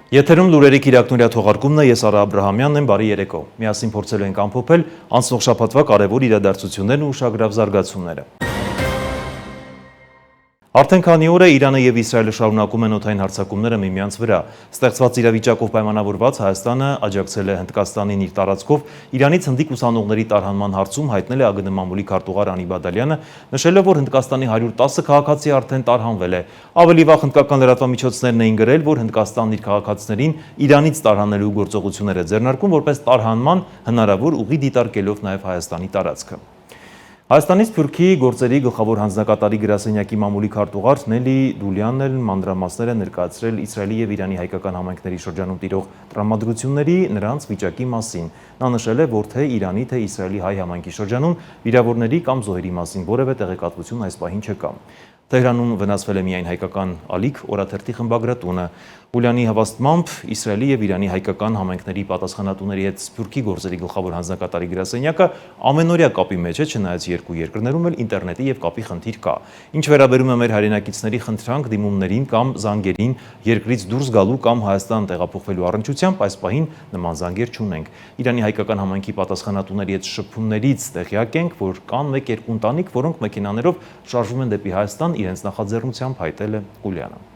Եթերում լուրերի քիրակնորյա թողարկումն է, ես Արա Աբրահամյանն եմ, բարի երեկո։ Միասին փորձելու ենք ամփոփել անցնող շաբաթվա կարևոր իրադարձություններն ու ուշագրավ զարգացումները։ Արդեն քանի օր է Իրանը և Իսրայելը շարունակում են օդային հարձակումները միմյանց վրա։ Ստեղծված իրավիճակով պայմանավորված Հայաստանը աջակցել է Հնդկաստանին իր տարածքով Իրանից հնդիկ ուսանողների տարհանման հարցում, հայտնել է ԱԳՆ մամուլի քարտուղար Անի Բադալյանը, նշելով, որ Հնդկաստանի 110 քաղաքացի արդեն տարհանվել է։ Ավելի վաղ հնդկական լրատվամիջոցներն էին գրել, որ Հնդկաստանն իր քաղաքացիներին Իրանից տարհանելու գործողություններ է ձեռնարկում, որպես տարհանման հնարավոր ուղի դիտարկելով նաև Հայաստանի տարածքը։ Հայաստանից Սփյուռքի գործերի գլխավոր հանձնակատարի գրասենյակի մամուլի քարտուղար Նելի Դուլյանն էլ մանրամասներ է ներկայացրել Իսրայելի և Իրանի հայկական համայնքների շրջանում տիրող տրամադրությունների, նրանց վիճակի մասին։ Նա նշել է, որ թե Իրանի, թե Իսրայելի հայ համայնքի շրջանում վիրավորների կամ զոհերի մասին որևէ տեղեկատվություն այս պահին չկա։ Թեհրանում վնասվել է միայն հայկական ալիք օրաթերթի խմբագրատունը։ Ուլյանի հավաստմամբ Իսրայելի և Իրանի հայկական համայնքների պատասխանատուների հետ Սփյուռքի գործերի գլխավոր հանձնակատարի գրասենյակը ամենօրյա կապի մեջ է, չնայած երկու երկրներում էլ ինտերնետի և կապի խնդիր կա։ Ինչ վերաբերում է մեր հայրենակիցների խնդրանք դիմումներին կամ զանգերին երկրից դուրս գալու կամ Հայաստան տեղափոխվելու առնչությամբ, այս պահին նման զանգեր չունենք։ Իրանի հայկական համայնքի պատասխանատուների հետ շփումներից տեղյակ ենք, որ կան 1-2 ընտանիք, որոնք մեքենաներով շարժվում են դեպի Հայաստան, իրենց նախաձեռնությամբ հայտել է Ուլյանը։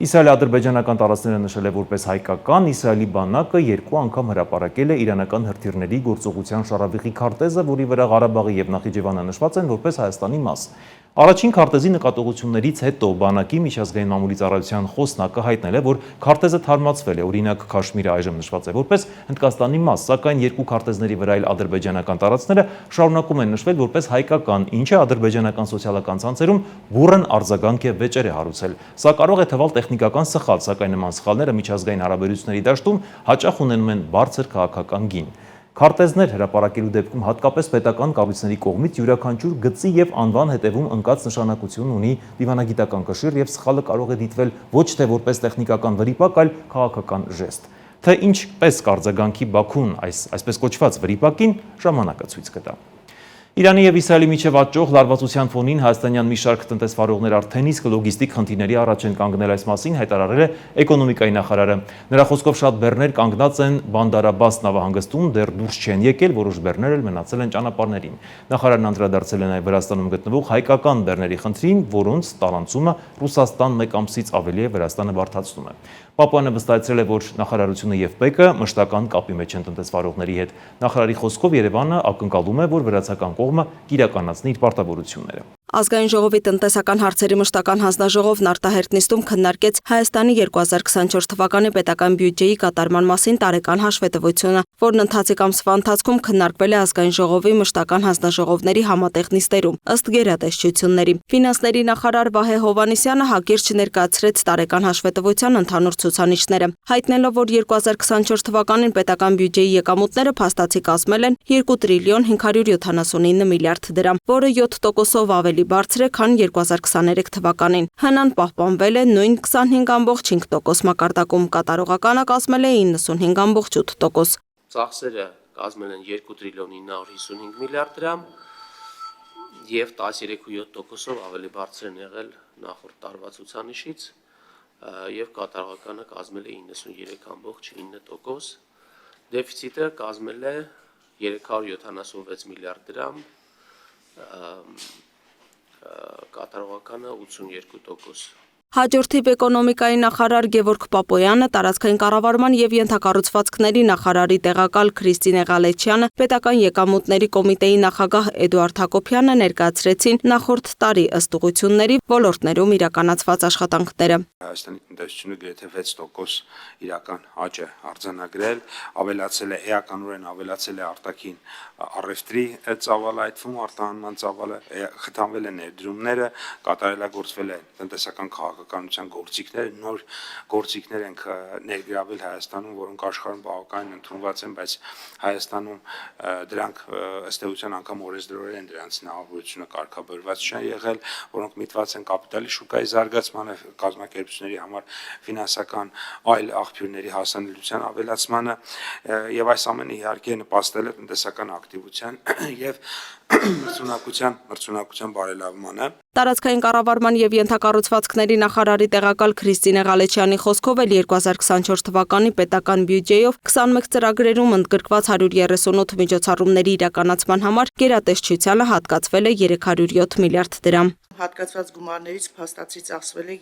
Իսրայել-ադրբեջանական տարածքները նշել է որպես հայկական, Իսրայելի բանակը 2 անգամ հրապարակել է իրանական հրթիռների գործողության շարավիղի քարտեզը, որի վրա Ղարաբաղի և Նախիջևանը նշված են որպես Հայաստանի մաս։ Առաջին քարտեզի նկատողություններից հետո բանակի միջազգային մամուլի ծառայության խոսնակը հայտնել է, որ քարտեզը թարմացվել է, օրինակ Քաշմիրը այժմ նշված է որպես Հնդկաստանի մաս, սակայն երկու քարտեզների վրա էլ ադրբեջանական տարածքները շարունակում են նշվել որպես հայկական, ինչը ադրբեջանական սոցիալական ցանցերում բուռն արձագանք է վեճեր է հարուցել։ Սա կարող է թվալ տեխնիկական սխալ, սակայն նման սխալները միջազգային հարաբերությունների դաշտում հաճախ ունենում են բարձր քաղաքական գին։ Քարտեզներ հրապարակելու դեպքում հատկապես պետական կառույցների կողմից յուրաքանչյուր գծի և անվան հետևում ընկած նշանակություն ունի դիվանագիտական կշիռ և սխալը կարող է դիտվել ոչ թե որպես տեխնիկական վրիպակ, այլ քաղաքական ժեստ։ Թե ինչպես կարձագանքի Բաքուն այսպես կոչված վրիպակին, ժամանակը ցույց կտա։ Իրանի և Իսրայելի միջև աճող լարվածության ֆոնին հայաստանյան մի շարք տնտեսվարողներ արդեն իսկ լոգիստիկ խնդիրների առաջ են կանգնել, այս մասին հայտարարել է էկոնոմիկայի նախարարը։ Նրա խոսքով շատ բեռներ կանգնած են Բանդար Աբբաս նավահանգստում, դեռ դուրս չեն եկել, որոշ բեռներ էլ մնացել են ճանապարհներին։ Նախարարն անդրադարձել է նաև Վրաստանում գտնվող հայկական բեռների խնդրին, որոնց տարանցումը Ռուսաստան 1 ամսից ավելի է Վրաստանը բարդացնում է։ Պապոյանը վստահեցրել է, որ նախարարությունը և ՊԵԿ-ը մշտական կապի մեջ են տնտեսվարողների հետ։ Նախարարի խոսքով Երևանը ակնկալում է, որ վրացական կողմը կիրականացնի իր պարտավորությունները։ Ազգային ժողովի տնտեսական հարցերի մշտական հանձնաժողովն արտահերթ նիստում քննարկեց Հայաստանի 2024 թվականի պետական բյուջեի կատարման մասին տարեկան հաշվետվությունը, որն ընթացիկ ամսվա ընթացքում քննարկվել է Ազգային ժողովի մշտական հանձնաժողովների համատեղ նիստերում, ըստ գերատեսչությունների։ Ֆինանսների նախարար Վահե Հովհաննիսյանը հակիրճ ներկայացրեց տարեկան հաշվետվության ընդհանուր ցուցանիշները, հայտնելով, որ 2024 թվականին պետական բյուջեի եկամուտները փաստացի կազմել են 2 տրիլիոն 579 միլիարդ դրամ, որը 7%-ով ավելի բարձր է, քան 2023 թվականին։ ՀՆ-ն պահպանվել է նույն 25.5% մակարդակում, կատարողականը կազմել է 95.8%։ Ծախսերը կազմել են 2 տրիլիոն 955 միլիարդ դրամ եւ 13.7%-ով ավելի բարձր են եղել նախորդ տարվա ցուցանիշից եւ կատարողականը կազմել է 93.9%։ Դեֆիցիտը կազմել է 376 միլիարդ դրամ, կատարողականը 82%։ Հաջորդիվ էկոնոմիկայի նախարար Գևորգ Պապոյանը, տարածքային կառավարման և ենթակառուցվածքների նախարարի տեղակալ Քրիստինե Ղալեչյանը, պետական եկամուտների կոմիտեի նախագահ Էդուարդ Հակոբյանը ներկայացրեցին նախորդ տարի ըստ ուղղությունների ոլորտներում իրականացված աշխատանքները։ Հայաստանի տնտեսությունը գրեթե 6% իրական աճ է արձանագրել, ավելացել է էականորեն ավելացել է արտաքին առևտրի ծավալայթվում, արտահանման ծավալը, խթանվել է ներդրումները, կատարելագործվել է տնտեսական քաղաքականության գործիքները, նոր գործիքներ են ներգրավել Հայաստանում, որոնք աշխարհում բավականին ընդունված են, բայց Հայաստանում դրանք ըստ էության անգամ օրենսդրորեն են դրանց հնարավորությունը կարգավորված չեն եղել, որոնք միտված են կապիտալի շուկայի զարգացմանը, կազմակերպությունների համար ֆինանսական այլ աղբյուրների հասանելիության ավելացմանը, եւ այս ամենը իհարկե նպաստել է տնտեսական ակտիվության եւ մրցունակության բարելավմանը։ Տարածքային կառավարման եւ ենթակառուցվածքների նախարարի տեղակալ Քրիստինե Ղալեչյանի խոսքով էլ 2024 թվականի պետական բյուջեով 21 ծրագրերում ընդգրկված 138 միջոցառումների իրականացման համար գերատեսչությանը հատկացվել է 307 միլիարդ դրամ։ Հատկացված գումարներից փաստացի ծախսվել է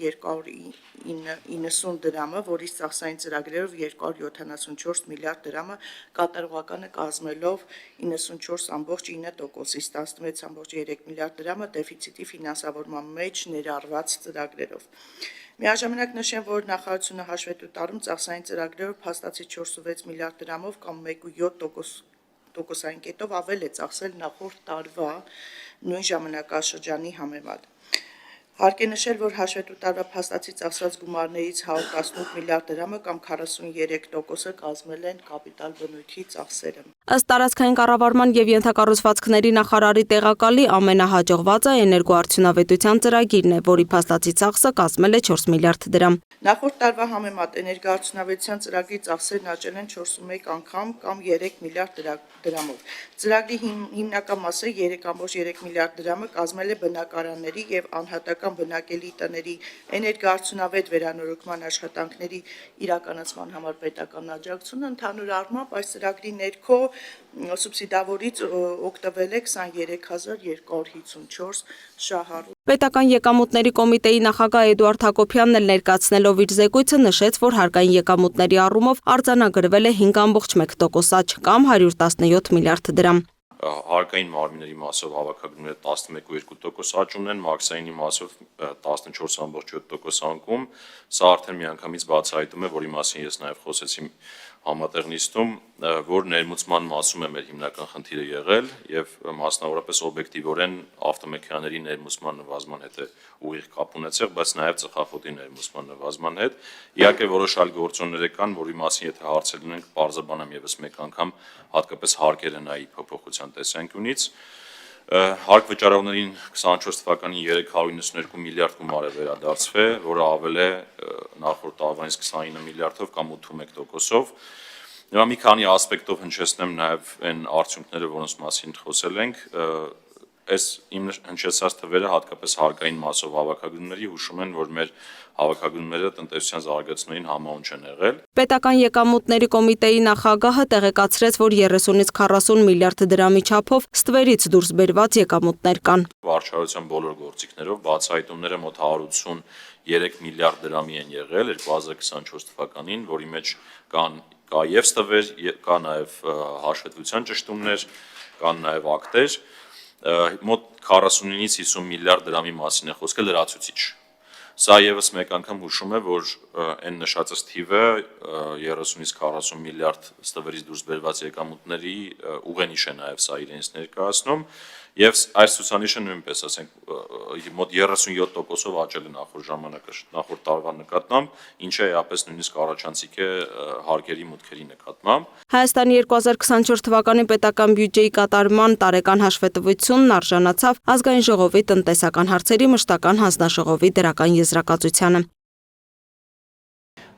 290 դրամը, որից ծախսային ծրագրերով 274 միլիարդ դրամը, կատարողականը կազմելով 94.9%, 16.3 միլիարդ դրամը դեֆիցիտի ֆինանսավորման մեջ ներառված ծրագրերով։ Միաժամանակ նշեմ, որ նախարարությունը հաշվետու տարում ծախսային ծրագրերով փաստացի 4.6 միլիարդ դրամով կամ 1.7%-ային կետով ավել է ծախսել նախորդ տարվա նույն ժամանակաշրջանի համեմատ։ Հարկ է նշել, որ հաշվետու տարվա փաստացի ծախսված գումարներից 118 միլիարդ դրամը կամ 43%-ը կազմել են կապիտալ բնույթի ծախսերը։ Ըստ տարածքային կառավարման եւ ենթակառուցվածքների նախարարի տեղակալի ամենահաջողվածը էներգոարդյունավետության ծրագիրն է, որի փաստացի ծախսը կազմել է 4 միլիարդ դրամ։ Նախորդ տարվա համեմատ էներգոարդյունավետության ծրագրի ծախսերն աճել են 41 անգամ կամ 3 միլիարդ դրամով։ Ծրագրի հիմնական մասը 3.3 միլիարդ դրամը կազմել է բնակարանների եւ անհատական բնակելի տների էներգոարդյունավետ վերանորոգման աշխատանքների իրականացման համար պետական աջակցությունը, ընդհանուր առմամբ այս ծրագրի ներքո սուբսիդավորից օգտվել է 23254 շահառու։ Պետական եկամուտների կոմիտեի նախագահ Էդուարդ Հակոբյանն էլ ներկայացնելով իր զեկույցը նշեց, որ հարկային եկամուտների առումով արձանագրվել է 5.1% աճ կամ 117 միլիարդ դրամ։ Հարկային մարմինների մասով հավաքագրումները 11.2% աճ ունեն, մաքսային մասով 14.7% անկում։ Սա արդեն միանգամից բացահայտում է, որի մասին ես նաև խոսեցի համատեղ նիստում, որ ներմուծման մասում է մեր հիմնական խնդիրը եղել եւ մասնավորապես օբյեկտիվորեն ավտոմեքենաների ներմուծման նվազման հետ է ուղիղ կապ ունեցել, բայց նաեւ ծխախոտի ներմուծման նվազման հետ։ Իհարկե որոշ այլ գործոններ կան, որի մասին եթե հարցեր ունենք, բարձրաբանամ եւս մեկ անգամ, հատկապես հարկերը նայի փոփոխության տեսանկյունից։ Հարկ վճարողներին 24 թվականին 392 միլիարդ գումար է վերադարձվել, որը ավել է նախորդ տարվանից 29 միլիարդով կամ 8.1%-ով։ Նրա մի քանի ասպեկտով հնչեցնեմ նաև այն արդյունքները, որոնց մասին խոսել ենք։ Այս իմ հնչեցած թվերը հատկապես հարկային մասով հավաքագրումների հուշում են, որ մեր հավաքագրումները տնտեսության զարգացումներին համահունչ են եղել։ Պետական եկամուտների կոմիտեի նախագահը տեղեկացրեց, որ 30-ից 40 միլիարդ դրամի չափով ստվերից դուրս բերված եկամուտներ կան։ Վարչարության բոլոր գործիքներով բացահայտումները մոտ 183 միլիարդ դրամի են եղել 2024 թվականին, որի մեջ կա եւ ստվեր, կա նաեւ հաշվետվության ճշտումներ, կան նաեւ ակտեր, մոտ 49-ից 50 միլիարդ դրամի մասին է խոսքը լրացուցիչ։ Սա եւս մեկ անգամ հուշում է, որ այն նշածս թիվը 30-ից 40 միլիարդ ստվերից դուրս բերված եկամուտների ուղենիշ է նաեւ սա իրենից ներկայացնում եւ այս ցուցանիշը նույնպես, ասենք, մոտ 37%-ով աճել է նախորդ տարվա նկատմամբ, ինչը էապես նույնիսկ առաջանցիկ է հարկերի մուտքերի նկատմամբ։ Հայաստանի 2024 թվականի պետական բյուջեի կատարման տարեկան հաշվետվությունն արժանացավ Ազգային ժողովի տնտեսական հարցերի մշտական հանձնաժողովի դրական եզրակացությանը։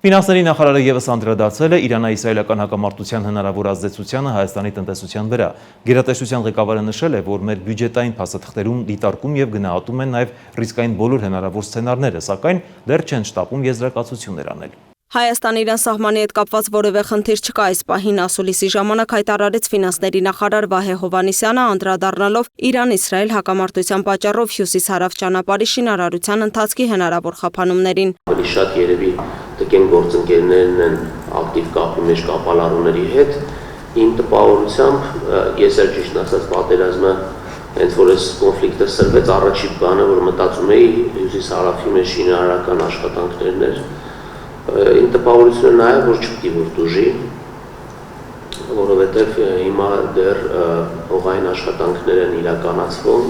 Ֆինանսների նախարարը եւս անդրադարձել է Իրано-իսրայելական հակամարտության հնարավոր ազդեցությանը Հայաստանի տնտեսության վրա։ Գերատեսչության ղեկավարը նշել է, որ մեր բյուջետային փաստաթղթերում դիտարկում եւ գնահատում են նաեւ ռիսկային բոլոր հնարավոր սցենարները, սակայն դեռ չեն շտապում եզրակացություններ անել։ Հայաստանը իրան սահմանի հետ կապված որևէ խնդիր չկա այս պահին, ասուլիսի ժամանակ հայտարարեց ֆինանսների նախարար Վահե Հովհաննիսյանը, անդրադառնալով Իրան-Իսրայել հակամարտության պատճառով հյուսիս-հարավ ճանապարհի շինարարության ընթացքի հնարավոր խափանումներին։ Ավելի շատ երևի տկեն գործընկերներն են ակտիվ կապի մեջ կապալառուների հետ։ Իմ տպավորությամբ ես էլ ճիշտ ասած պատերազմը հենց որ այս կոնֆլիկտը սրվեց առաջի բանը, որ մտածում էի հյուսիս-հարավի մեջ շինարարական աշխատանքներն էր։ Իմ տպավորությունը նա է, որ չպետք է որ դուժի, որովհետև հիմա դեռ հողային աշխատանքներ են իրականացվում,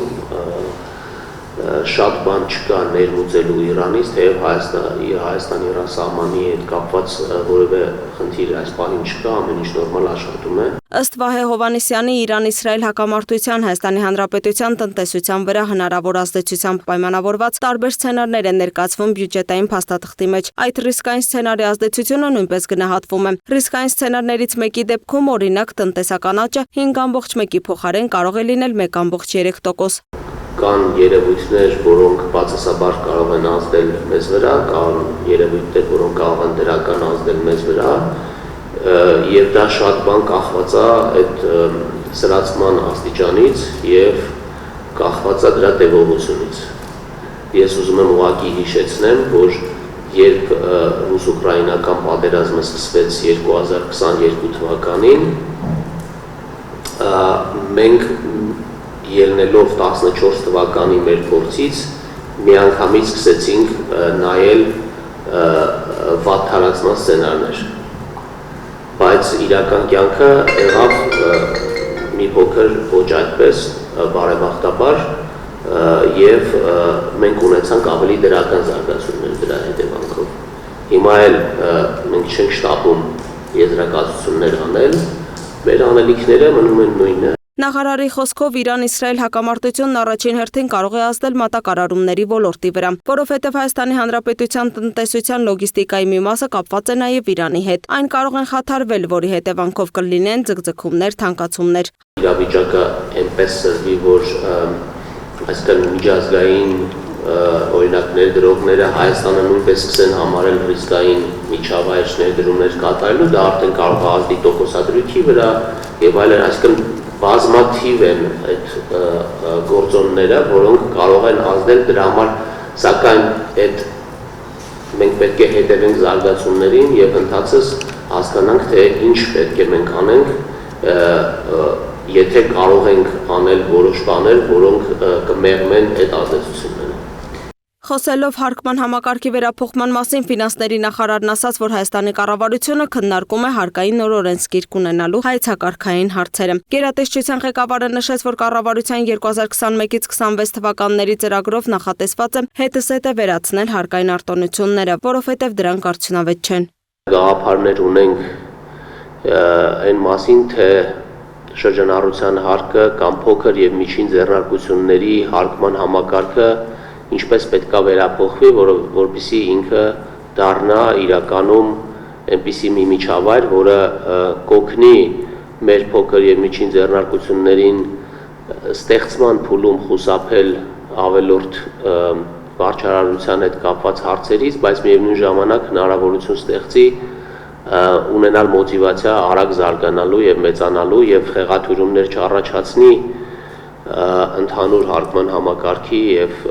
շատ բան չկա ներմուծելու Իրանից, թեև Հայաստանի սահմանի հետ կապված որևէ խնդիր այս պահին չկա, ամեն ինչ նորմալ աշխատում է։ Ըստ Վահե Հովհաննիսյանի, Իրան-Իսրայել հակամարտության Հայաստանի Հանրապետության տնտեսության վրա հնարավոր ազդեցությամբ պայմանավորված տարբեր սցենարներ են ներկայացվում բյուջետային փաստաթղթի մեջ։ Այդ ռիսկային սցենարի ազդեցությունը նույնպես գնահատվում է։ Ռիսկային սցենարներից մեկի դեպքում, օրինակ, տնտեսական աճը 5.1-ի փոխարեն կարող է լինել 1.3%։ կան երևույթներ, որոնք բացասաբար կարող են ազդել մեզ վրա, կան երևույթներ, որոնք կարող են դրական ազդել մեզ վրա, եւ դա շատ բան կախված է այդ սրացման աստիճանից եւ կախված է դրա տևողությունից։ Ես ուզում եմ ուղղակի հիշեցնեմ, որ երբ ռուս-ուկրաինական պատերազմը սկսվեց 2022 թվականին, մենք ելնելով 14 թվականի մեր փորձից միանգամից սկսեցինք նայել վատթարացման սցենարներ, բայց իրական կյանքը եղավ մի փոքր ոչ այդպես բարեբախտաբար եւ մենք ունեցանք ավելի դրական զարգացումներ դրա հետևանքով։ Հիմա էլ մենք չենք շտապում եզրակացություններ անել, մեր անելիքները մնում են նույնը։ Նախարարի խոսքով Իրան-Իսրայել հակամարտությունն առաջին հերթին կարող է ազդել մատակարարումների ոլորտի վրա, որովհետև Հայաստանի Հանրապետության տնտեսության լոգիստիկայի մի մասը կապված է նաև Իրանի հետ։ Այն կարող են խաթարվել, որի հետևանքով կլինեն ձգձգումներ, թանկացումներ։ Իրավիճակը այնպես սրվի, որ այսքան միջազգային օրինակ ներդրողները Հայաստանը նույնպես սկսեն համարել ռիսկային միջավայր ներդրումներ կատարելու, դա արդեն կարող է ազդի տոկոսադրույքի վրա եւ այլն, այսինքն բազմաթիվ են այդ գործոնները, որոնք կարող են ազդել դրա համար, սակայն այդ մենք պետք է հետևենք զարգացումներին եւ ընթացս հասկանանք, թե ինչ պետք է մենք անենք, եթե կարող ենք անել որոշ բաներ, որոնք կմեղմեն այդ ազդեցությունները։ Խոսելով հարկման համակարգի վերափոխման մասին ֆինանսների նախարարն ասաց, որ Հայաստանի կառավարությունը քննարկում է հարկային նոր օրենսգիրք ունենալու հայցակարգային հարցերը։ Գերատեսչության ղեկավարը նշեց, որ կառավարության 2021-ից 26 թվականների ծրագրով նախատեսված է հետզհետե վերացնել հարկային արտոնությունները, որովհետև դրանք արդյունավետ չեն։ Գաղափարներ ունենք այն մասին, թե շրջանառության հարկը կամ փոքր եւ միջին ձեռնարկությունների հարկման համակարգը ինչպես պետք է վերափոխվի, որպեսզի ինքը դառնա իրականում այնպիսի մի միջավայր, որը կօգնի մեր փոքր եւ միջին ձեռնարկություններին ստեղծման փուլում խուսափել ավելորդ վարչարարության հետ կապված հարցերից, բայց միևնույն ժամանակ հնարավորություն ստեղծի ունենալ մոտիվացիա արագ զարգանալու եւ մեծանալու եւ խեղաթյուրումներ չառաջացնի ընդհանուր հարկման համակարգի եւ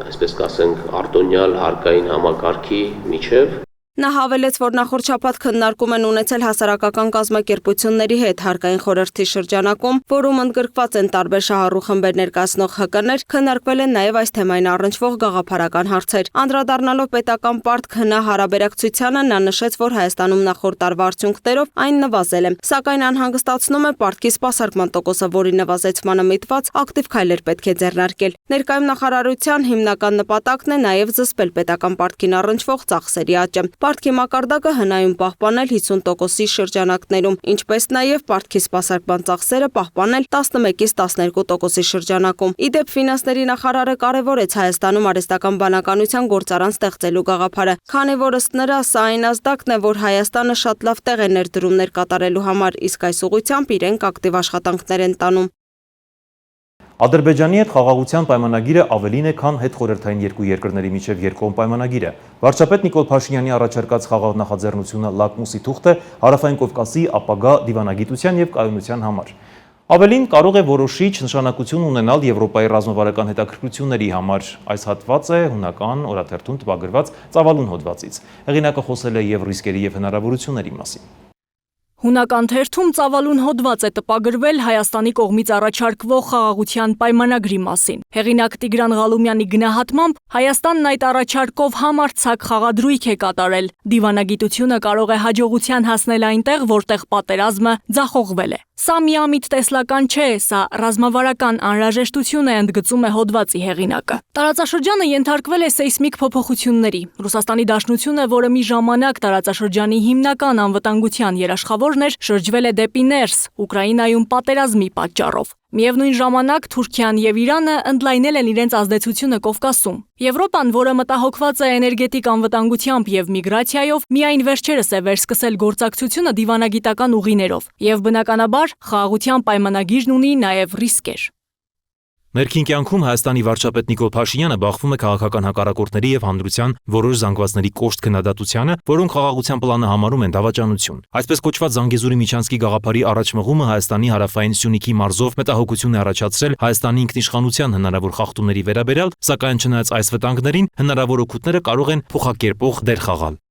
այսպես կասենք արտոնյալ հարկային համակարգի միջև։ Նա հավելեց, որ նախորդ շաբաթ քննարկում են ունեցել հասարակական կազմակերպությունների հետ հարկային խորհրդի շրջանակում, որում ընդգրկված են տարբեր շահառու խմբեր ներկայացնող ՀԿ-ներ, քննարկվել են նաև այս թեմային առնչվող գաղափարական հարցեր։ Անդրադառնալով պետական պարտք ՀՆ հարաբերակցությանը, նա նշեց, որ Հայաստանում նախորդ տարվա արդյունքներով այն նվազել է, սակայն անհանգստացնում է պարտքի սպասարկման տոկոսը, որի նվազեցմանը միտված ակտիվ քայլեր պետք է ձեռնարկել։ Ներկայում նախարարության հիմնական նպատակն է նաև զսպել պետական պարտքին առնչվող ծախսերի աճը։ Պարտքի մակարդակը հնայում պահպանել 50%-ի շրջանակներում, ինչպես նաև պարտքի սպասարկման ծախսերը պահպանել 11-ից 12%-ի շրջանակում։ Իդեպ ֆինանսների նախարարը կարևորեց Հայաստանում արհեստական բանականության գործարան ստեղծելու գաղափարը, քանի որ ըստ նրա սա այն ազդակն է, որ Հայաստանը շատ լավ տեղ է ներդրումներ կատարելու համար, իսկ այս ուղղությամբ իրենք ակտիվ աշխատանքներ են տանում։ Ադրբեջանի հետ խաղաղության պայմանագիրը ավելին է, քան հետխորհրդային երկու երկրների միջև երկկողմ պայմանագիրը։ Վարչապետ Նիկոլ Փաշինյանի առաջարկած խաղաղ նախաձեռնությունը լակմուսի թուղթ է Հարավային Կովկասի ապագա դիվանագիտության եւ կայունության համար։ Ավելին կարող է որոշիչ նշանակություն ունենալ Եվրոպայի ռազմավարական հետաքրքրությունների համար։ Այս հատվածը հունական օրաթերթում տպագրված ծավալուն հոդվածից։ Հեղինակը խոսել է եւ ռիսկերի եւ հնարավորությունների մասին։ Հունական թերթում ծավալուն հոդված է տպագրվել Հայաստանի կողմից առաջարկվող խաղաղության պայմանագրի մասին։ Հեղինակ Տիգրան Ղալումյանի գնահատմամբ Հայաստանն այդ առաջարկով համարձակ խաղադրույք է կատարել։ Դիվանագիտությունը կարող է հաջողության հասնել այնտեղ, որտեղ պատերազմը ձախողվել է։ Սա միամիտ տեսլական չէ, սա ռազմավարական անհրաժեշտություն է, ընդգծում է հոդվածի հեղինակը։ Տարածաշրջանը ենթարկվել է սեյսմիկ փոփոխությունների։ Ռուսաստանի Դաշնությունը, որը մի ժամանակ տարածաշրջանի հիմնական անվտանգության երաշխավորն էր, շրջվել է դեպի ներս, Ուկրաինայում պատերազմի պատճառով։ Միևնույն ժամանակ Թուրքիան եւ Իրանը ընդլայնել են իրենց ազդեցությունը Կովկասում։ Եվրոպան, որը մտահոգված է էներգետիկ անվտանգությամբ եւ միգրացիայով, միայն վերջերս է վերսկսել գործակցությունը դիվանագիտական ուղիներով։ Եվ բնականաբար խաղաղության պայմանագիրն ունի նաեւ ռիսկեր։ Ներքին կյանքում Հայաստանի վարչապետ Նիկոլ Փաշինյանը բախվում է քաղաքական հակառակորդների եւ հանրության որոշ զանգվածների կոշտ քննադատությանը, որոնք խաղաղության պլանը համարում են դավաճանություն։ Այսպես կոչված Զանգեզուրի միջանցքի գաղափարի առաջմղումը Հայաստանի հարավային Սյունիքի մարզով մտահոգություն է առաջացրել Հայաստանի ինքնիշխանության հնարավոր խախտումների վերաբերյալ, սակայն չնայած այս վտանգներին, հնարավոր օգուտները կարող են փոխակերպող դեր խաղալ։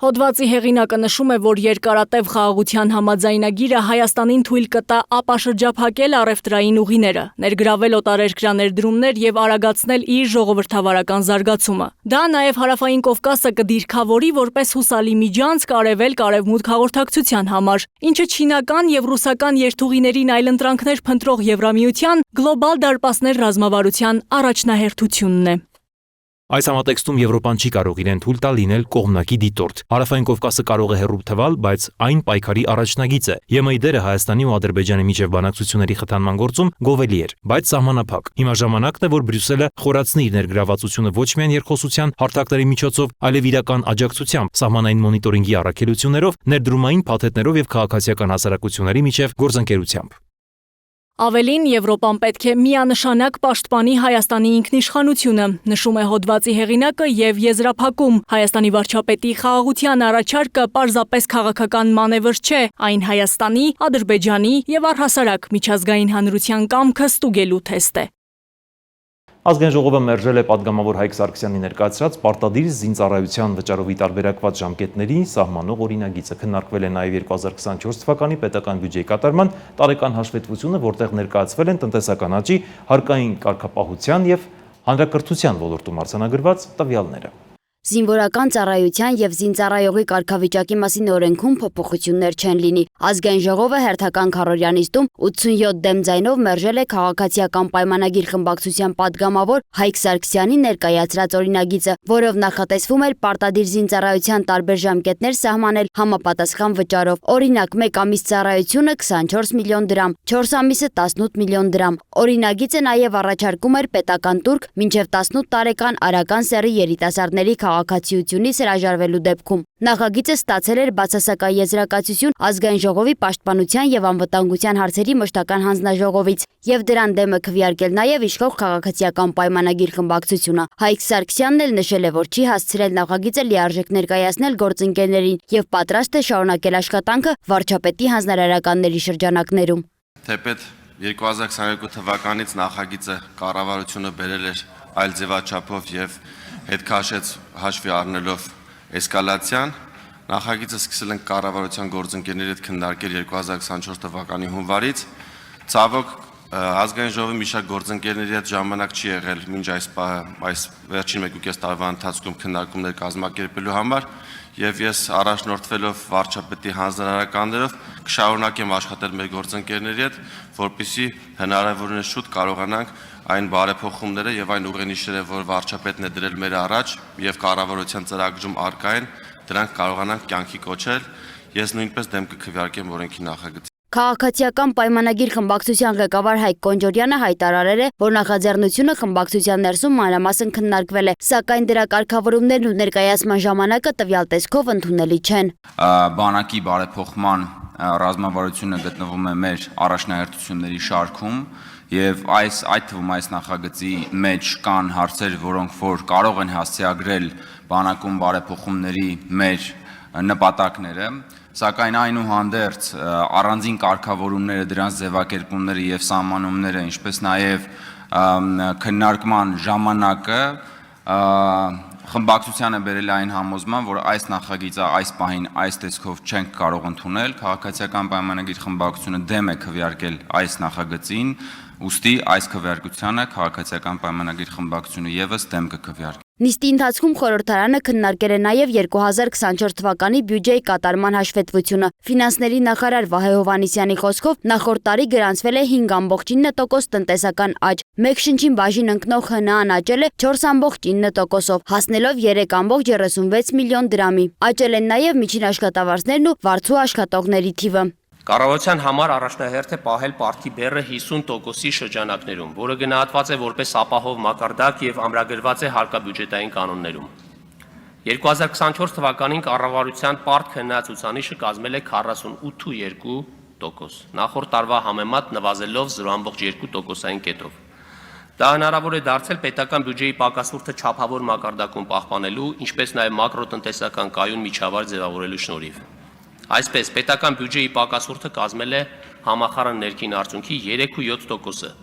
Հոդվածի հեղինակը նշում է, որ երկարատև խաղաղության համաձայնագիրը Հայաստանին թույլ կտա ապաշրջափակել առևտրային ուղիները, ներգրավել օտարերկրյա ներդրումներ եւ արագացնել իր ժողովրդավարական զարգացումը։ Դա նաեւ Հարավային Կովկասը կդիրքավորի որպես հուսալի միջանցք արևել-կարևմուտք հաղորդակցության համար, ինչը չինական եւ ռուսական երթուղիներին այլընտրանքներ փնտրող Եվրամիության գլոբալ դարպասներ ռազմավարության առաջնահերթությունն է։ Այս համատեքստում Եվրոպան չի կարող իրեն թույլ տալ լինել կողմնակի դիտորդ։ Հարավային Կովկասը կարող է հեռու թվալ, բայց այն պայքարի առաջնագիծ է։ ԵՄ-ի դերը Հայաստանի ու Ադրբեջանի միջև բանակցությունների խթանման գործում գովելի էր, բայց սահմանափակ։ Հիմա ժամանակն է, որ Բրյուսելը խորացնի իր ներգրավվածությունը ոչ միայն երկխոսության հարթակների միջոցով, այլև իրական աջակցությամբ, սահմանային մոնիտորինգի առաքելություններով, ներդրումային փաթեթներով եւ քաղաքացիական հասարակությունների միջև գործընկերությամբ։ Ավելին, Եվրոպան պետք է միանշանակ պաշտպանի Հայաստանի ինքնիշխանությունը, նշում է հոդվածի հեղինակը եւ եզրափակում. Հայաստանի վարչապետի խաղաղության առաջարկը պարզապես քաղաքական մանևր չէ, այն Հայաստանի, Ադրբեջանի եւ առհասարակ միջազգային հանրության կամքը ստուգելու թեստ է։ Ազգային ժողովը մերժել է падգամավոր Հայկ Սարգսյանի ներկայացրած պարտադիր զինծառայության վճարովի տարբերակված ժամկետների սահմանող օրինագիծը։ Քննարկվել է նաև 2024 թվականի պետական բյուջեի կատարման տարեկան հաշվետվությունը, որտեղ ներկայացվել են տնտեսական աճի, հարկային կարգապահության եւ հանրակրթության ոլորտում արձանագրված տվյալները։ Զինվորական ծառայության եւ զինծառայողի կարգավիճակի մասին օրենքում փոփոխություններ չեն լինի։ Ազգային ժողովը հերթական քառորյանիստում 87 դեմ ձայնով մերժել է քաղաքացիական պայմանագիր խմբակցության падգամավոր Հայկ Սարգսյանի ներկայացրած օրինագիծը, որով նախատեսվում էր պարտադիր զինծառայության տարբեր ժամկետներ սահմանել համապատասխան վճարով։ Օրինակ, 1 ամիս ծառայությունը 24 միլիոն դրամ, 4 ամիսը 18 միլիոն դրամ։ Օրինագիծը նաեւ առաջարկում էր պետական տուրք մինչեւ 18 տարեկան արական սեռի երիտասարդների քաղաքացիությունից հրաժարվելու դեպքում։ Նախագիծը ստացել էր բացասական եզրակացություն Ազգային ժողովի պաշտպանության եւ անվտանգության հարցերի մշտական հանձնաժողովից եւ դրան դեմը քվեարկել նաեւ իշխող քաղաքացիական պայմանագիր խմբակցությունը։ Հայկ Սարգսյանն էլ նշել է, որ չի հասցրել նախագիծը լիարժեք ներկայացնել գործընկերներին եւ պատրաստ է շարունակել աշխատանքը վարչապետի հանձնարարականների շրջանակներում։ Թեպետ 2022 թվականից նախագիծը կառավարությունը բերել էր այլ ձևաչափով եւ հետ քաշեց հաշվի առնելով էսկալացիան, նախագիծը սկսել են կառավարության գործընկերների հետ քննարկել 2024 թվականի հունվարից։ Ցավոք ազգային ժողովի մի շարք գործընկերների հետ ժամանակ չի եղել մինչ այս վերջին 1.5 տարվա ընթացքում քննարկումներ կազմակերպելու համար, եւ ես առաջնորդվելով վարչապետի հանձնարարականներով կշարունակեմ աշխատել մեր գործընկերների հետ, որպեսզի հնարավորինս շուտ կարողանանք այն բարեփոխումները եւ այն ուղենիշերը, որ վարչապետն է դրել մեր առաջ եւ կառավարության ծրագրում արկա են, դրանք կարողանանք կյանքի կոչել։ Ես նույնպես դեմ կքվեարկեմ օրենքի նախագծին։ Քաղաքացիական պայմանագիր խմբակցության ղեկավար Հայկ Կոնջորյանը հայտարարել է, որ նախաձեռնությունը խմբակցության ներսում մանրամասն քննարկվել է, սակայն դրա կարգավորումներն ու ներկայացման ժամանակը տվյալ տեսքով ընդունելի չեն։ Բանակի բարեփոխման ռազմավարությունը գտնվում է մեր առաջնահերթությունների շարքում եւ այդ թվում այս նախագծի մեջ կան հարցեր, որոնք որ կարող են հասցեագրել բանակում բարեփոխումների մեր նպատակները, սակայն այնուհանդերձ առանձին կարգավորումները, դրանց ձևակերպումները եւ սահմանումները, ինչպես նաեւ քննարկման ժամանակը խմբակցությանը բերել այն համոզման, որ այս նախագիծը այս պահին այս տեսքով չենք կարող ընդունել, քաղաքացիական պայմանագիր խմբակցությունը դեմ է քվեարկել այս նախագծին, ուստի այս քվեարկությանը քաղաքացիական պայմանագիր խմբակցությունը եւս դեմ կքվեարկի։ Նիստի ընթացքում խորհրդարանը քննարկել է նաև 2024 թվականի բյուջեի կատարման հաշվետվությունը։ Ֆինանսների նախարար Վահե Հովհաննիսյանի խոսքով նախորդ տարի գրանցվել է 5.9% տնտեսական աճ, մեկ շնչին բաժին ընկնող ՀՆԱ-ն աճել է 4.9%-ով, հասնելով 3.36 միլիոն դրամի։ Աճել են նաև միջին աշխատավարձներն ու վարձու աշխատողների թիվը։ Կառավարության համար առաջնահերթ է պահել պարտքի բեռը 50%-ի շրջանակներում, որը գնահատված է որպես ապահով մակարդակ եւ ամրագրված է հարկաբյուջետային կանոններում։ 2024 թվականին կառավարության պարտք հնացուցանիշը կազմել է 48.2%, նախորդ տարվա համեմատ նվազելով 0.2%-ային կետով։ Դա հնարավոր է դարձել պետական բյուջեի պակասուրդը չափավոր մակարդակում պահպանելու, ինչպես նաև մակրոտնտեսական կայուն միջավայր ձևավորելու շնորհիվ։ Այսպես, պետական բյուջեի պակասուրդը կազմել է համախառն ներքին արդյունքի 3.7%-ը։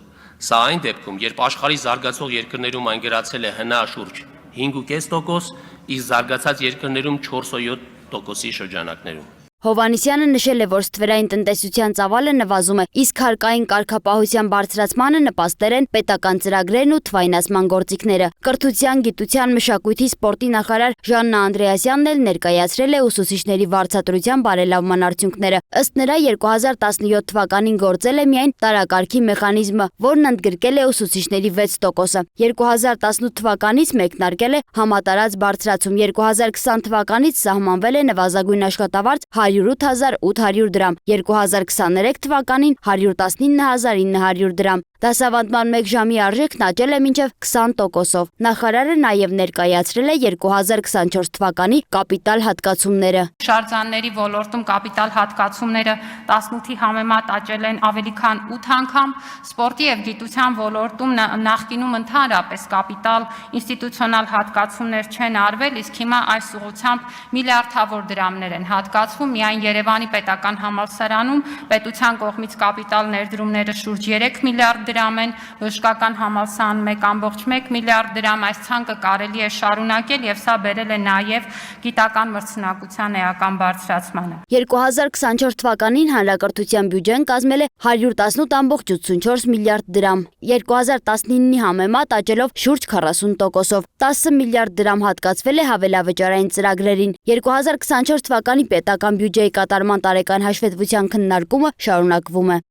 Սա այն դեպքում, երբ աշխարհի զարգացող երկրներում այն գրացել է հնա շուրջ 5.5%, իսկ զարգացած երկրներում 4.7%-ի շրջանակներում։ Հովհաննիսյանը նշել է, որ ստվերային տնտեսության ծավալը նվազում է, իսկ հարկային կարգապահության բարձրացմանը նպաստել են պետական ծրագրերն ու թվայնացման գործիքները։ Կրթության, գիտության, մշակույթի, սպորտի նախարար Ժաննա Անդրեասյանն էլ ներկայացրել է ուսուցիչների վարձատրության բարելավման արդյունքները։ Ըստ նրա 2017 թվականին գործել է միայն տարակարգի մեխանիզմը, որն ընդգրկել է ուսուցիչների 6%-ը։ 2018 թվականից մեկնարկել է համատարած բարձրացում, 2020 թվականից սահմանվել է նվազագույն աշխատավարձ 108.800 դրամ, 2023 թվականին 119.900 դրամ։ Դասավանդման 1 ժամի արժեքն աճել է մինչև 20%-ով։ Նախարարը նաև ներկայացրել է 2024 թվականի կապիտալ հատկացումները։ Շարժանների ոլորտում կապիտալ հատկացումները 18-ի համեմատ աճել են ավելի քան 8 անգամ, սպորտի եւ գիտության ոլորտում նախկինում ընդհանրապես կապիտալ ինստիտուցիոնալ հատկացումներ չեն արվել, իսկ հիմա այս ուղղությամբ միլիարդավոր դրամներ են հատկացվում։ Միայն Երևանի պետական համալսարանում պետության կողմից կապիտալ ներդրումները շուրջ 3 միլիարդ դրամ են, բժշկական համալսարան 1.1 միլիարդ դրամ, այս ցանկը կարելի է շարունակել եւ սա բերել է նաեւ գիտական մրցունակության էական բարձրացմանը։ 2024 թվականին հանրակրթության բյուջեն կազմել է 118.84 միլիարդ դրամ, 2019-ի համեմատ աճելով շուրջ 40%-ով, 10 միլիարդ դրամ հատկացվել է հավելավճարային ծրագրերին։ 2024 թվականի պետական բյուջեի կատարման տարեկան հաշվետվության քննարկումը շարունակվում է։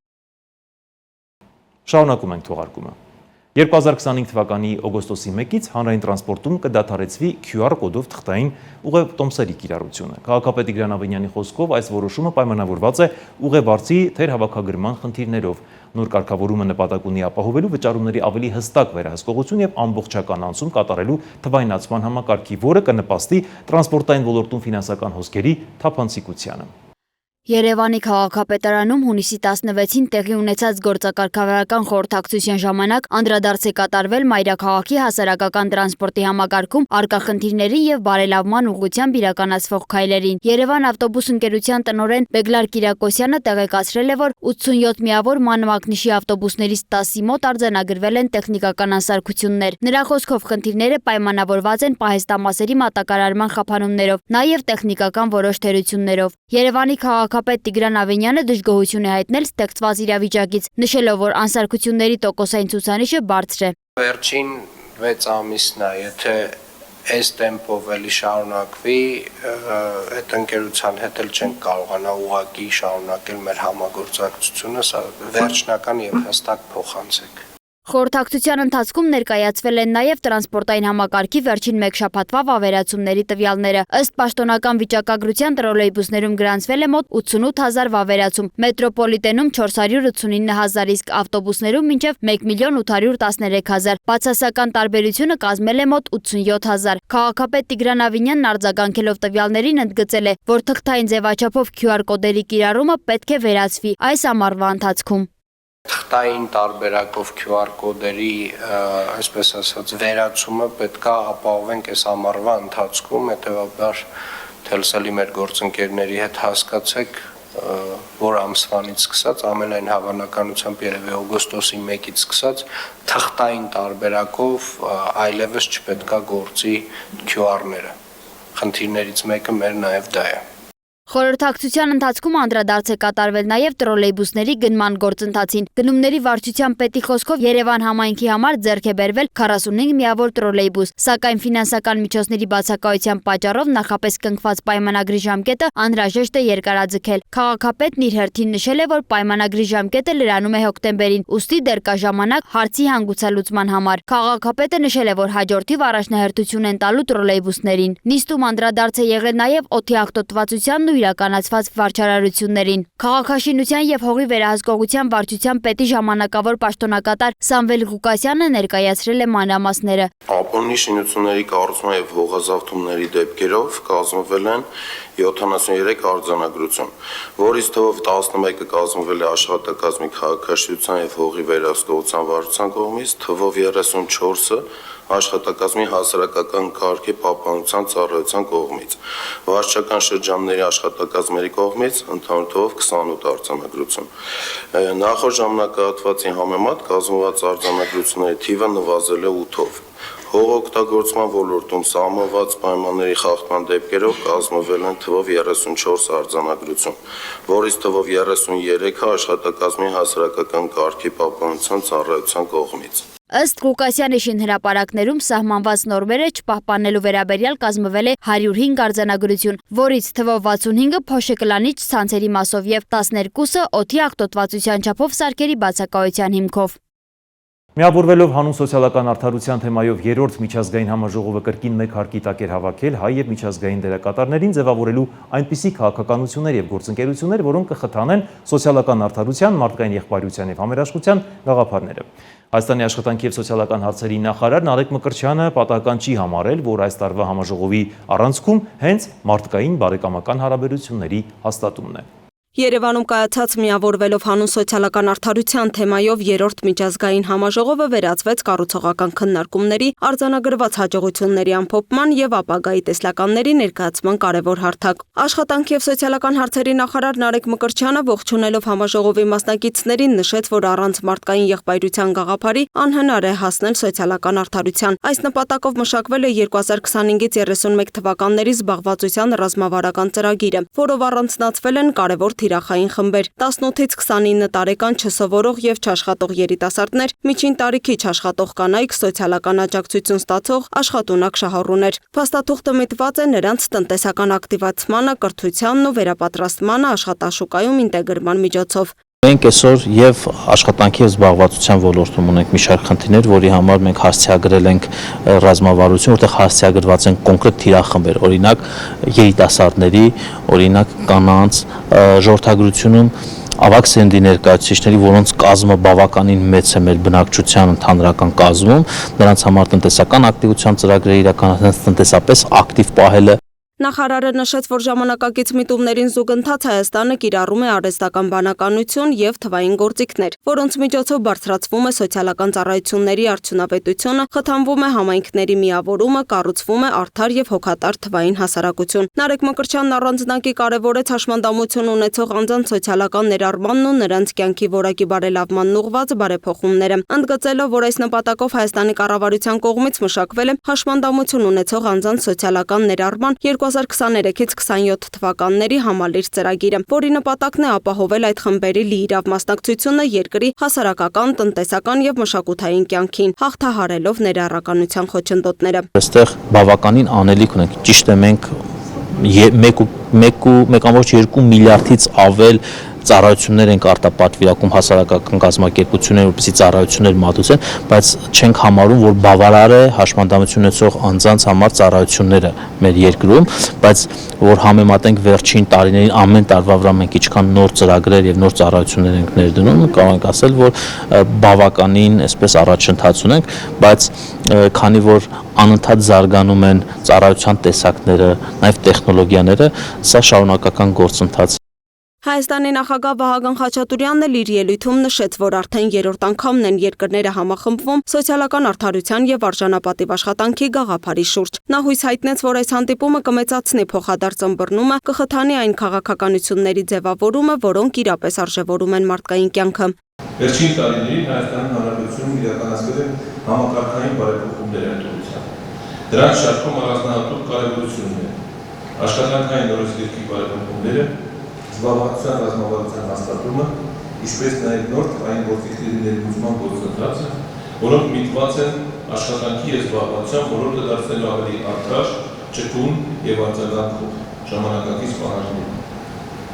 Շարունակում ենք թողարկումը։ 2025 թվականի օգոստոսի 1-ից հանրային տրանսպորտում կդադարեցվի QR կոդով թղթային ուղևտոմսերի կիրառությունը։ Քաղաքապետ Տիգրան Ավենյանի խոսքով այս որոշումը պայմանավորված է ուղևորցի թերհավաքագրման խնդիրներով։ Նոր կարգավորումը նպատակ ունի ապահովելու վճարումների ավելի հստակ վերահսկողություն եւ ամբողջական անցում կատարելու թվայնացման համակարգի, որը կնպաստի տրանսպորտային ոլորտում ֆինանսական հոսքերի թափանցիկությանը։ Երևանի քաղաքապետարանում հունիսի 16-ին տեղի ունեցած գործակարգավարական խորհրդակցության ժամանակ անդրադարձ է կատարվել մայրաքաղաքի հասարակական տրանսպորտի համակարգում առկա խնդիրների եւ բարելավման ուղղությամբ իրականացվող քայլերին։ Երևան ավտոբուս ընկերության տնօրեն Բեգլար Կիրակոսյանը տեղեկացրել է, որ 87 միավոր մանմակնիշի ավտոբուսներից 10-ի մոտ արձանագրվել են տեխնիկական անսարքություններ։ Նրա խոսքով խնդիրները պայմանավորված են պահեստամասերի մատակարարման խափանումներով, նաեւ տեխնիկական որոշ թերություններով։ Երևանի քաղաքապետ Տիգրան Ավենյանը դժգոհություն է հայտնել ստեղծված իրավիճակից, նշելով, որ անսարքությունների տոկոսային ցուցանիշը բարձր է։ Վերջին 6 ամիսն է, եթե այս տեմպով էլի շարունակվի, այդ ընկերության հետ էլ չենք կարողանա ուղղակի շարունակել մեր համագործակցությունը, սա վերջնական եւ հստակ փոխանցեք։ Խորհրդակցության ընթացքում ներկայացվել են նաև տրանսպորտային համակարգի վերջին մեկ շաբաթվա վավերացումների տվյալները։ Ըստ պաշտոնական վիճակագրության տրոլեյբուսներում գրանցվել է մոտ 88,000 վավերացում, մետրոպոլիտենում 489,000, իսկ ավտոբուսներում մինչև 1,813,000։ Բացասական տարբերությունը կազմել է մոտ 87,000։ Քաղաքապետ Տիգրան Ավենյանն արձագանքելով տվյալներին ընդգծել է, որ թղթային ձևաչափով QR կոդերի կիրառումը պետք է վերացվի այս ամառվա ընթացքում։ Թղթային տարբերակով QR կոդերի, այսպես ասած, վերացումը պետք է ապահովենք այս ամառվա ընթացքում, հետևաբար թելսելի մեր գործընկերների հետ հասկացեք, որ ամսվանից սկսած, ամենայն հավանականությամբ երևի օգոստոսի 1-ից սկսած, թղթային տարբերակով այլևս չպետք է գործի QR-ները։ Խնդիրներից մեկը մեր նաև դա է։ Խորհրդակցության ընթացքում անդրադարձ է կատարվել նաև տրոլեյբուսների գնման գործընթացին։ Գնումների վարչության պետի խոսքով Երևան համայնքի համար ձեռք է բերվել 45 միավոր տրոլեյբուս, սակայն ֆինանսական միջոցների բացակայության պատճառով նախապես կնքված պայմանագրի ժամկետը անհրաժեշտ է երկարաձգել։ Քաղաքապետն իր հերթին նշել է, որ պայմանագրի ժամկետը լրանում է հոկտեմբերին, ուստի դեռ կա ժամանակ հարցի հանգուցալուծման համար։ Քաղաքապետը նշել է, որ հաջորդիվ առաջնահերթություն են տալու տրոլեյբուսներին։ Նիստում անդրադարձ է եղել նաև օդի աղտոտվածությանն ու իրականացված վարչարարություններին։ Քաղաքաշինության եւ հողի վերահսկողության վարչության պետի ժամանակավոր պաշտոնակատար Սամվել Ղուկասյանը ներկայացրել է մանրամասները։ Ապոնի շինությունների կառուցման եւ հողազավթումների դեպքերով կազմվել են 73 արձանագրություն, որից թվով 11-ը կազմվել է աշխատակազմի քաղաքաշինության եւ հողի վերահսկողության վարչության կողմից, թվով 34-ը աշխատակազմի հասարակական կարգի պահպանության ծառայության կողմից, վարչական շրջանների աշխատակազմերի կողմից ընդհանուր թվով 28 արձանագրություն։ Նախորդ ժամանակահատվածի համեմատ կազմված արձանագրությունների թիվը նվազել է 8-ով։ Հողօգտագործման ոլորտում սահմանված պայմանների խախտման դեպքերով կազմվել են թվով 34 արձանագրություն, որից թվով 33-ը աշխատակազմի հասարակական կարգի պահպանության ծառայության կողմից։ Ըստ Ղուկասյանի շինհրապարակներում սահմանված նորմերը չպահպանելու վերաբերյալ կազմվել է 105 արձանագրություն, որից թվով 65-ը փոշեկլանիչ ցանցերի մասով եւ 12-ը օդի աղտոտվածության չափով սարքերի բացակայության հիմքով։ Միավորվելով հանուն սոցիալական արդարության թեմայով երրորդ միջազգային համաժողովը կրկին մեկ հարկի տակ էր հավաքել հայ եւ միջազգային դերակատարներին ձևավորելու այնպիսի քաղաքականություններ եւ գործընկերություններ, որոնք կխթանեն սոցիալական արդարության, մարդկային եղբայրության եւ համերաշխության գաղափարները։ Հայաստանի աշխատանքի եւ սոցիալական հարցերի նախարար Նարեկ Մկրտչյանը պատահական չի համարել, որ այս տարվա համաժողովի առանցքում հենց մարդկային բարեկամական հարաբերությունների հաստատումն է։ Երևանում կայացած միավորվելով հանուն սոցիալական արդարության թեմայով երրորդ միջազգային համաժողովը վերածվեց կառուցողական քննարկումների, արձանագրված հաջողությունների ամփոփման եւ ապագայի տեսլականների ներկայացման կարևոր հարթակ։ Աշխատանքի եւ սոցիալական հարցերի նախարար Նարեկ Մկրտչյանը ողջունելով համաժողովի մասնակիցներին նշեց, որ առանց մարդկային եղբայրության գաղափարի անհնար է հասնել սոցիալական արդարության։ Այս նպատակով մշակվել է 2025-ից 31 թվականների զբաղվածության ռազմավարական ծրագիրը, որով առանձնացվել են կարևոր թիրախային խմբեր, 18-ից 29 տարեկան չսովորող եւ չաշխատող երիտասարդներ, միջին տարիքի չաշխատող կանայք, սոցիալական աջակցություն ստացող աշխատունակ շահառուներ։ Փաստաթուղթը միտված է նրանց տնտեսական ակտիվացմանը, կրթությանն ու վերապատրաստմանը աշխատաշուկայում ինտեգրման միջոցով։ Մենք այսօր եւ աշխատանքի եւ զբաղվածության ոլորտում ունենք մի շարք խնդիրներ, որի համար մենք հասցեագրել ենք ռազմավարություն, որտեղ հասցեագրված են կոնկրետ թիրախմբեր, օրինակ երիտասարդների, օրինակ կանանց ժողովրդագրությունում ավագ սերնդի ներկայացուցիչների, որոնց կազմը բավականին մեծ է մեր բնակչության ընդհանրական կազմում, նրանց համար տնտեսական ակտիվության ծրագրեր իրականացնել, տնտեսապես ակտիվ պահելը։ Նախարարը նշեց, որ ժամանակակից միտումներին զուգընթաց Հայաստանը կիրառում է արհեստական բանականություն եւ թվային գործիքներ, որոնց միջոցով բարձրացվում է սոցիալական ծառայությունների արդյունավետությունը, խթանվում է համայնքների միավորումը, կառուցվում է արդար եւ հոգատար թվային հասարակություն։ Նարեկ Մկրտչյանն առանձնակի կարևորեց հաշմանդամություն ունեցող անձանց սոցիալական ներառմանն ու նրանց կյանքի որակի բարելավմանն ուղղված բարեփոխումները, ընդգծելով, որ այս նպատակով Հայաստանի կառավարության կողմից մշակվել է հաշմանդամություն ունեցող անձանց սոցիալական ներառման 2023-ից 27 թվականների համալիր ծրագիրը, որի նպատակն է ապահովել այդ խմբերի լիիրավ մասնակցությունը երկրի հասարակական, տնտեսական եւ մշակութային կյանքին, հաղթահարելով ներառականության խոչընդոտները։ Այստեղ բավականին անելիք ունենք, ճիշտ է, մենք 1.2 միլիարդից ավել ծառայություններ ենք արտապատվիրակում հասարակական կազմակերպություններ, որպեսզի ծառայություններ մատուցեն, բայց չենք համարում, որ բավարար է հաշմանդամություն ունեցող անձանց համար ծառայությունները մեր երկրում, բայց որ համեմատենք վերջին տարիներին ամեն տարվա վրա մենք ինչքան նոր ծրագրեր եւ նոր ծառայություններ ենք ներդնում, կարող ենք ասել, որ բավականին այսպես առաջընթաց ունենք, բայց քանի որ անընդհատ զարգանում են ծառայության տեսակները, նաեւ տեխնոլոգիաները, սա շարունակական գործընթաց։ Հայաստանի նախագահ Վահագն Խաչատուրյանն էլ իր ելույթում նշեց, որ արդեն երրորդ անգամն են երկրները համախմբվում սոցիալական արդարության եւ արժանապատիվ աշխատանքի գաղափարի շուրջ։ Նա հույս հայտնեց, որ այս հանդիպումը կմեծացնի փոխադարձ ըմբռնումը, կխթանի այն քաղաքականությունների ձևավորումը, որոնք իրապես արժևորում են մարդկային կյանքը։ Վերջին տարիներին Հայաստանի Հանրապետությունում իրականացվել են համակարգային բարեփոխումներ ընդունության։ Դրանց շարքում առանձնահատուկ կարևորություն ունեն աշխատանքային օրենսգիրքի բարեփոխումները, զբաղվածության ռազմավարության հաստատումը, ինչպես նաև նոր թվային գործիքների ներմուծման գործընթացը, որոնք միտված են աշխատանքի եւ զբաղվածության ոլորտը դարձնելու ավելի արդար, ճկուն եւ արձագանքող ժամանակակից պահանջներին։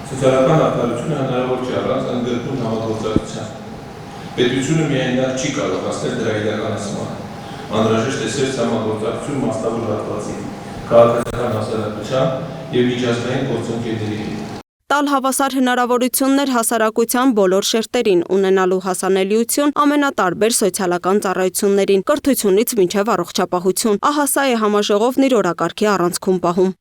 Սոցիալական արդարությունը հնարավոր չէ առանց ընդգրկուն համագործակցության։ Պետությունը միայնակ չի կարող հասնել դրա իրականացմանը։ Անհրաժեշտ է սերտ համագործակցություն մասնավոր հատվածի, քաղաքական հասարակության և միջազգային գործընկերների հետ։ Տալ հավասար հնարավորություններ հասարակության բոլոր շերտերին, ունենալու հասանելիություն ամենատարբեր սոցիալական ծառայություններին, կրթությունից մինչև առողջապահություն։ Ահա սա է համաժողովն իր օրակարգի առանցքում պահում։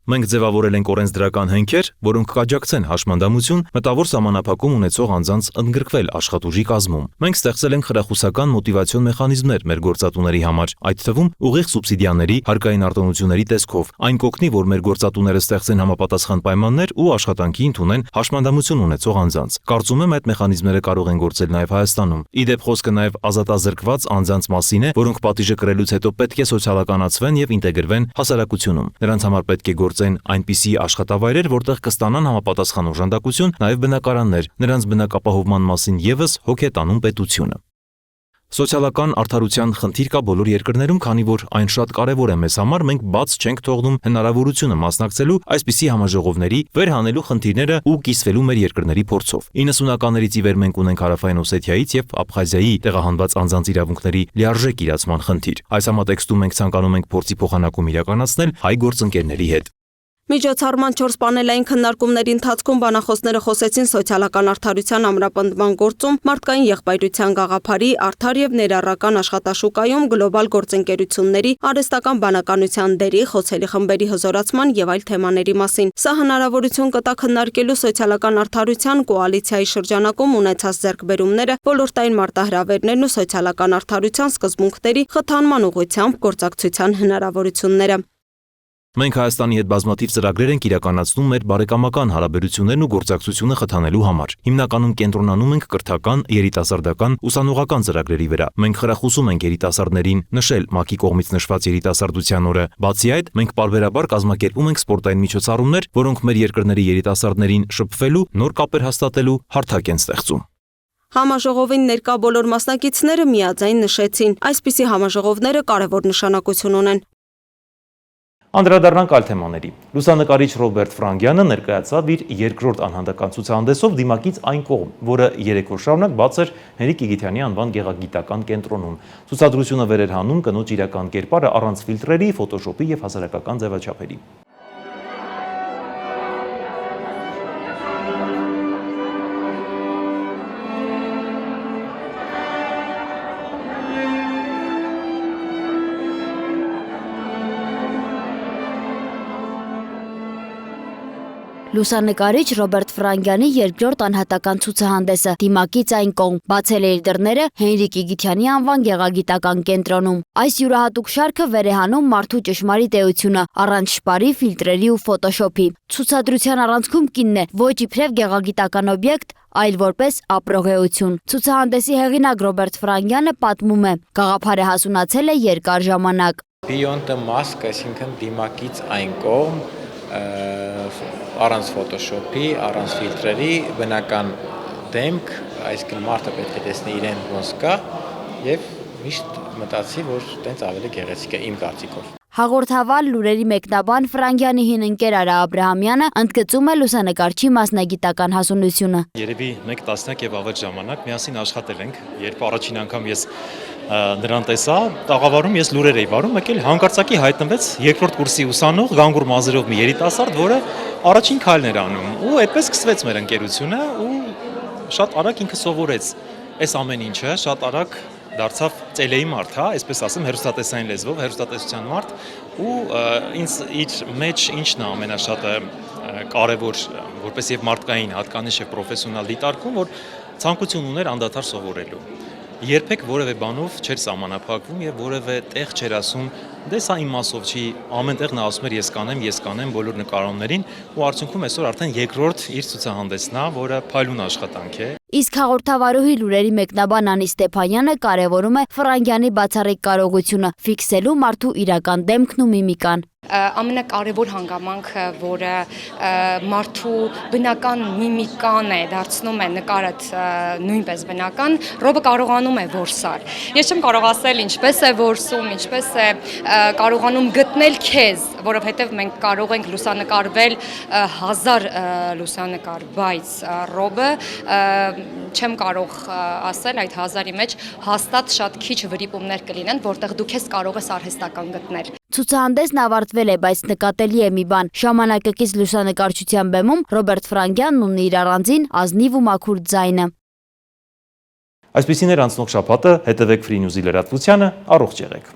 Մենք ձևավորել ենք օրենսդրական հենքեր, որոնք կաջակցեն հաշմանդամություն մտավոր սահմանափակում ունեցող անձանց ընդգրկվել աշխատուժի կազմում։ Մենք ստեղծել ենք խրախուսական մոտիվացիոն մեխանիզմներ մեր գործատուների համար, այդ թվում ուղիղ սուբսիդիաների, հարկային արտոնությունների տեսքով։ Այն կօգնի, որ մեր գործատուները ստեղծեն համապատասխան պայմաններ ու աշխատանքի ընդունեն հաշմանդամություն ունեցող անձանց։ Կարծում եմ, այդ մեխանիզմները կարող են գործել նաև Հայաստանում։ Ի դեպ խոսքը նաև ազատազրկված անձանց մասին է, որոնք պատիժը կրելուց հետո պետք է սոցիալականացվեն եւ ինտեգրվեն հասարակությունում։ Նրանց համար պետք է գործեն այնպիսի աշխատավայրեր, որտեղ կստանան համապատասխան օժանդակություն, նաև բնակարաններ, նրանց բնակապահովման մասին եւս հոգ է տանում պետությունը։ Սոցիալական արդարության խնդիր կա բոլոր երկրներում, քանի որ այն շատ կարևոր է մեզ համար, մենք բաց չենք թողնում հնարավորությունը մասնակցելու այսպիսի համաժողովների, վերհանելու խնդիրները ու կիսվելու մեր երկրների փորձով։ 90-ականներից ի վեր մենք ունենք Հարավային Օսեթիայից եւ Աբխազիայի տեղահանված անձանց իրավունքների լիարժեք իրացման խնդիր։ Այս համատեքստում մենք ցանկանում ենք փորձի փոխանակում իրականացնել հայ գործընկերների հետ։ Միջոցառման 4 պանելային քննարկումների ընթացքում բանախոսները խոսեցին սոցիալական արդարության ամրապնդման գործում, մարդկային եղբայրության գաղափարի, արդար եւ ներառական աշխատաշուկայում գլոբալ գործընկերությունների, արհեստական բանականության դերի, խոցելի խմբերի հզորացման եւ այլ թեմաների մասին։ Սա հնարավորություն կտա քննարկելու սոցիալական արդարության կոալիցիայի շրջանակում ունեցած ձեռքբերումները, ոլորտային մարտահրավերներն ու սոցիալական արդարության սկզբունքների խթանման ուղղությամբ գործակցության հնարավորությունները։ Մենք Հայաստանի հետ բազմաթիվ ծրագրեր ենք իրականացնում մեր բարեկամական հարաբերություններն ու գործակցությունը խթանելու համար։ Հիմնականում կենտրոնանում ենք կրթական, երիտասարդական, ուսանողական ծրագրերի վրա։ Մենք խրախուսում ենք երիտասարդներին նշել ՄԱԿ-ի կողմից նշված երիտասարդության օրը։ Բացի այդ, մենք պարբերաբար կազմակերպում ենք սպորտային միջոցառումներ, որոնք մեր երկրների երիտասարդներին շփվելու, նոր կապեր հաստատելու հարթակ են ստեղծում։ Համաժողովին ներկա բոլոր մասնակիցները միաձայն նշեցին, այսպիսի համաժողովները կարևոր նշանակություն ունեն։ Անդրադառնանք այլ թեմաների։ Լուսանկարիչ Ռոբերտ Ֆրանգյանը ներկայացավ իր երկրորդ անհանդական ցուցահանդեսով դիմակից այն կողմ, որը 3 օր շարունակ բաց էր Հենրիկ Իգիթյանի անվան գեղագիտական կենտրոնում։ Ցուցադրությունը վեր էր հանում կնոջ իրական կերպարը առանց ֆիլտրերի, ֆոտոշոպի եւ հասարակական ձևաչափերի։ Լուսանկարիչ Ռոբերտ Ֆրանգյանի երկրորդ անհատական ցուցահանդեսը դիմակից այն կողմ բացել է իր դռները Հենրիկ Իգիթյանի անվան գեղագիտական կենտրոնում։ Այս յուրահատուկ շարքը վեր է հանում մարդու ճշմարիտ էությունը առանց շպարի, ֆիլտրերի ու ֆոտոշոփի։ Ցուցադրության առանցքում կինն է ոչ իբրև գեղագիտական օբյեկտ, այլ որպես ապրող էություն։ Ցուցահանդեսի հեղինակ Ռոբերտ Ֆրանգյանը պատմում է. գաղափարը հասունացել է երկար ժամանակ։ Beyond the mask, այսինքն դիմակից այն կողմ, առանց ֆոտոշոփի, առանց ֆիլտրերի, բնական դեմք, այսինքն մարդը պետք է տեսնի իրեն ոնց կա եւ միշտ մտածի, որ տենց ավելի գեղեցիկ է իմ կարծիքով։ Հաղորդավար լուրերի մեկնաբան Ֆրանգյանի հին ընկեր Արա Աբրահամյանը ընդգծում է լուսանկարչի մասնագիտական հասունությունը։ Երևի 1 տասնյակ եւ ավելի ժամանակ միասին աշխատել ենք, երբ առաջին անգամ ես նրան տեսա, տաղավարում ես լուրեր էի վարում, եկել հանկարծակի հայտնվեց երկրորդ կուրսի ուսանող Գանգուր Մազերով մի երիտասարդ, որը առաջին քայլն էր անում, ու այդպես սկսվեց մեր ընկերությունը ու շատ արագ ինքը սովորեց այս ամեն ինչը, շատ արագ դարձավ ծելեի մարդ, հա, այսպես ասեմ, հեռուստատեսային լեզվով, հեռուստատեսության մարդ, ու ինձ իր մեջ ինչն է ամենաշատը կարևոր, որպես եւ մարդկային հատկանիշ եւ պրոֆեսիոնալ դիտարկում, որ ցանկություն ուներ անդադար սովորելու։ Երբեք որևէ բանով չէր սահմանափակվում եւ որևէ տեղ չէր ասում, դե սա իմ մասով չի, ամեն տեղ նա ասում էր ես կանեմ բոլոր նկարողներին, ու արդյունքում այսօր արդեն երկրորդ իր ցուցահանդեսն է, որը փայլուն աշխատանք է։ Իսկ հաղորդավարուհի լուրերի մեկնաբան Անի Ստեփանյանը կարևորում է Ֆրանգյանի բացառիկ կարողությունը ֆիքսելու մարդու իրական դեմքն ու միմիկան։ Ամենակարևոր հանգամանքը, որը մարդու բնական միմիկան է, դարձնում է նկարը նույնպես բնական, Ռոբը կարողանում է որսալ։ Ես չեմ կարող ասել ինչպես է որսում, ինչպես է կարողանում գտնել քեզ, որովհետև մենք կարող ենք լուսանկարվել 1000 լուսանկար, բայց Ռոբը չեմ կարող ասել այդ 1000-ի մեջ հաստատ շատ քիչ վրիպումներ կլինեն, որտեղ դու քեզ կարող ես արհեստական գտնել։ Ցուցահանդեսն ավարտվել է, բայց նկատելի է մի բան. ժամանակակից լուսանկարչության բեմում Ռոբերտ Ֆրանկյանն ունի իր առանձին ազնիվ ու մաքուր ձայնը։ Այսպիսին էր անցնող շաբաթը, հետևեք Free News-ի լրատվությանը, առողջ եղեք։